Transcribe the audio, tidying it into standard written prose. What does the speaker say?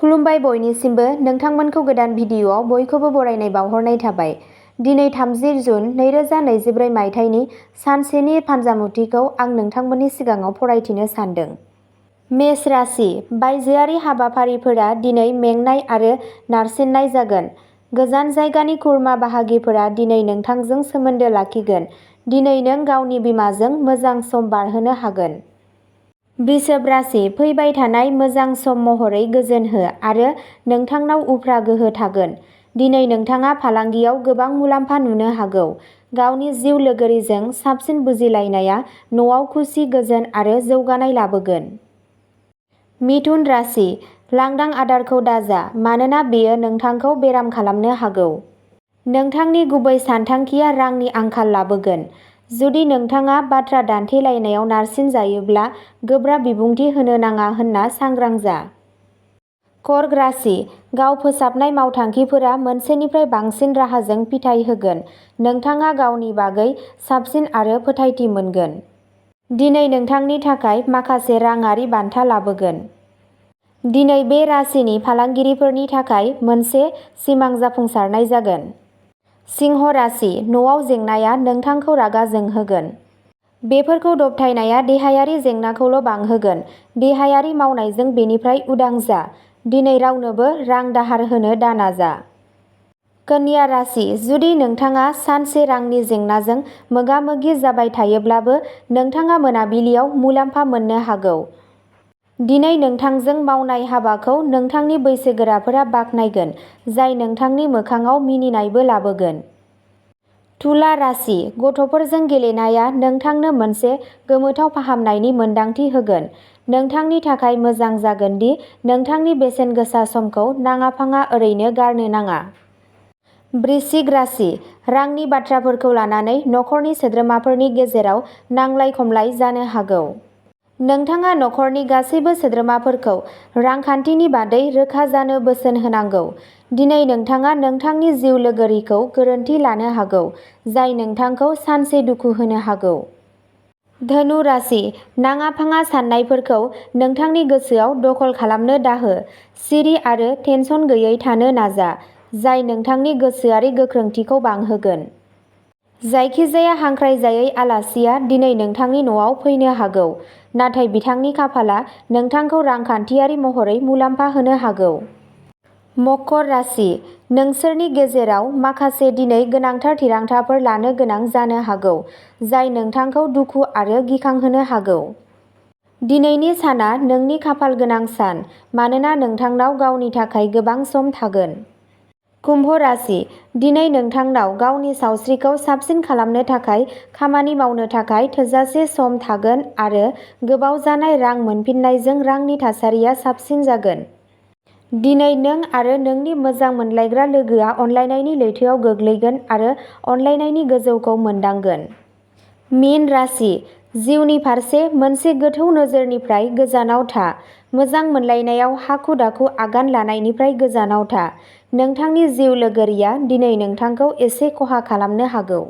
खुलुमबाय बयनिसिमबो नोंथांमोनखौ गोदान भिडिअआव बयखौबो बरायनाय बावहरनाय थाबाय। दिनै 30 जुन 2024 मायथाइनि सानसेनि फानजामुथिखौ आं नोंथांमोननि सिगाङाव फरायथिनो सानदों। मेष राशि, बायजोआरि हाबाफारिफोरा दिनै मेंनाय आरो नारसिननाय जागोन। गोजान जायगानि खुरमा बाहागिफोरा दिनै नोंथांजों सोमोन्दो लाखिगोन। दिनै नों गावनि बिमाजों मोजां सम बारहोनो हागोन। वृषभ राशि, फैबाय थानाय मोजां सम महरै गोजोन हो आरो नोंथांनाव उफ्रा गोहो थागोन। दिनै नोंथाङा फालांगियाव गोबां मुलाम्फा नुनो हागौ। गावनि जिउ लोगोरिजों साबसिन बुजिलायनाया न'आव खुसि, गोजोन आरो जौगानाय लाबोगोन। मिथुन राशि, लांदां आदारखौ दाजा मानोना बेयो नोंथांखौ बेराम खालामनो हागौ। नोंथांनि गुबै सानथांखिया रांनि आंखाल लाबोगोन। जुदि नोंथाङा बाथ्रा दान्थेलायनायाव नारसिनजायोब्ला गोब्राब बिबुंथि होनो नाङा होनना सांग्रां जा। कर्क राशि, गाव फोसाबनाय मावथांखिफोरा मोनसेनिफ्राय बांसिन राहाजों फिथाय होगोन। नोंथाङा गावनि बागै साबसिन आरो फोथायथि मोनगोन। दिनै नोंथांनि थाखाय माखासे राङारि बान्था लाबोगोन। दिनै बे राशिनि फालांगिरिफोरनि थाखाय मोनसे सिमां जाफुंसारनाय जागोन। सिंह राशि, न'आव जेंनाया नोंथांखौ रागा जोंहोगोन। बेफोरखौ दबथायनाया देहायारि जेंनाखौल' बांहोगोन। देहायारि मावनायजों बेनिफ्राय उदां जा। दिनै रावनोबो रां दाहार होनो दानाजा। कन्या राशि, जुदि नोंथाङा सानसे रांनि जेंनाजों मोगा-मोगि जाबाय थायोब्लाबो नोंथाङा मोनाबिलियाव मुलाम्फा मोननो हागौ। दिनै नोंथांजों मावनाय हाबाखौ नोंथांनि बैसोगोराफोरा बाख्नायगोन, जाय नोंथांनि मोखांआव मिनिनायबो लाबोगोन। तुला राशि, गथ'फोरजों गेलेनाया नोंथांनो मोनसे गोमोथाव फाहामनायनि मोनदांथि होगोन। नोंथांनि थाखाय मोजां जागोन दि नोंथांनि बेसेनगोसा समखौ नाङा-फाङा ओरैनो गारनो नाङा। वृश्चिक राशि, रांनि बाथ्राफोरखौ लानानै नखरनि सोद्रोमाफोरनि गेजेराव नांलाय-खमलाय जानो हागौ। नोंथाङा नखरनि गासैबो सोद्रोमाफोरखौ रांखान्थिनि बादै रोखा जानो बोसोन होनांगौ। दिनै नोंथाङा नोंथांनि जिउ लोगोरिखौ गोरोन्थि लानो हागौ, जाय नोंथांखौ सानसे दुखु होनो हागौ। धनु राशि, नाङा-फाङा साननायफोरखौ नोंथांनि गोसोआव दखल खालामनो दाहो। सिरि आरो टेनसन गैयै थानो नाजा, जाय नोंथांनि गोसोआरि गोख्रोंथिखौ बांहोगोन। जायखिजाया हांख्रायजायै आलासिया दिनै नोंथांनि न'आव फैनो हागौ, नाथाय बिथांनि खाफालआ नोंथांखौ रांखान्थियारि महरै मुलाम्फा होनो हागौ। मकर राशि, नोंसोरनि गेजेराव माखासे दिनै गोनांथार थिरांथाफोर लानो गोनां जानो हागौ, जाय नोंथांखौ दुखु आरो गिखांहोनो हागौ। दिनैनि साना नोंनि खाफालगोनां सान, मानोना नोंथांनाव गावनि थाखाय गोबां सम थागोन। कुम्भ राशि, दिनै नोंथांनाव गावनि सावस्रिखौ साबसिन खालामनो थाखाय खामानि मावनो थाखाय थोजासे सम थागोन आरो गोबाव जानाय रां मोनफिन्नायजों रांनि थासारिया साबसिन जागोन। दिनै नों आरो नोंनि मोजां मोनलायग्रा लोगोआ अनलायनायनि लैथोआव गोग्लैगोन आरो अनलायनायनि गोजौखौ मोनदांगोन। मीन राशि, जिउनि फारसे मोनसे गोथौ नोजोरनिफ्राय गोजानाव था। मोजां मोनलायनायाव हाखु-दाखु आगान लानायनिफ्राय गोजानाव था। नोंथांनि जिउ लोगोरिया दिनै नोंथांखौ एसे खहा खालामनो हागौ।